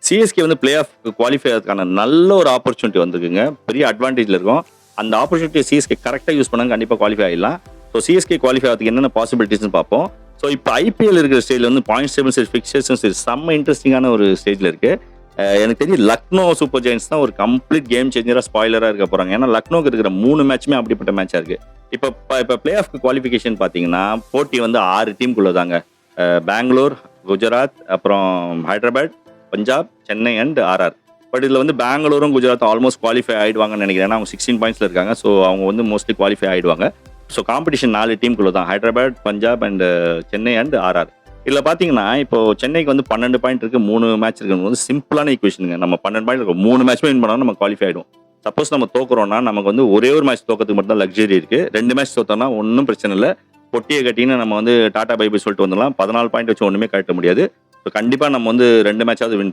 CSK வந்து play off qualify ஆகிறதுக்கான நல்ல ஒரு ஆப்பர்ச்சுனிட்டி வந்துருக்குங்க. பெரிய அட்வான்டேஜில் இருக்கும். அந்த ஆப்பர்ச்சுனிட்டியை சிஎஸ்கே கரெக்டாக யூஸ் பண்ணாங்க, கண்டிப்பாக குவாலிஃபை ஆகிடலாம். ஸோ சிஎஸ்கே குவாலிஃபை ஆகிறதுக்கு என்னென்ன பாசிபிலிட்டிஸ்னு பார்ப்போம். ஸோ இப்போ ஐபிஎல் இருக்கிற ஸ்டேஜில் வந்து பாயிண்ட்ஸ் டேபிள் சரி, ஃபிக்சர்ஸும் சரி, செம்ம இன்ட்ரெஸ்டிங்கான ஒரு ஸ்டேஜில் இருக்குது. எனக்கு தெரிஞ்சு லக்னோ சூப்பர் ஜெயின்ஸ் தான் ஒரு கம்ப்ளீட் கேம் சேஞ்சராக ஸ்பாய்லராக இருக்க போகிறாங்க. ஏன்னா லக்னோக்கு இருக்கிற 3 மேட்சுமே அப்படிப்பட்ட மேட்சாக இருக்குது. இப்போ பிளே ஆஃப் குவாலிஃபிகேஷன் பார்த்தீங்கன்னா போட்டி வந்து 6 டீமுக்குள்ள தாங்க. பெங்களூர், குஜராத், அப்புறம் Hyderabad, Punjab, Chennai and RR. But இதில் வந்து பெங்களூரும் குஜராத்தும் ஆல்மோஸ்ட் குவாலிஃபை ஆகிடுவாங்கன்னு நினைக்கிறேன். ஏன்னா அவங்க 16 பாயிண்ட்ஸில் இருக்காங்க. ஸோ அவங்க வந்து மோஸ்ட்லி குவாலிஃபை ஆகிடுவாங்க. ஸோ காம்படிஷன் 4 டீமுக்குள்ள தான், Hyderabad, Punjab and Chennai and RR. இதில் பார்த்தீங்கன்னா இப்போ சென்னைக்கு வந்து 12 பாயிண்ட் இருக்குது, 3 மேட்ச் இருக்குது. வந்து சிம்பிளான ஈக்குவேஷனுங்க. நம்ம 12 பாயிண்ட் இருக்கும், 3 மேட்ச்மே வின் பண்ணாலும் நம்ம குவாலிஃபை ஆகிடும். சப்போஸ் நம்ம தோக்குறோம்னா நமக்கு வந்து ஒரே ஒரு மேட்ச் தோக்கிறதுக்கு மட்டும் தான் லக்ஸரி இருக்குது. 2 மேட்ச் தோத்தோம்னா ஒன்றும் பிரச்சனை இல்லை. பொட்டியை கட்டின்னு நம்ம வந்து டாடா பை பை சொல்லிட்டு வந்துடலாம். 14 பாயிண்ட் வச்சு ஒன்றுமே கட்ட முடியாது. ஸோ கண்டிப்பாக நம்ம வந்து 2 மேட்சாவது வின்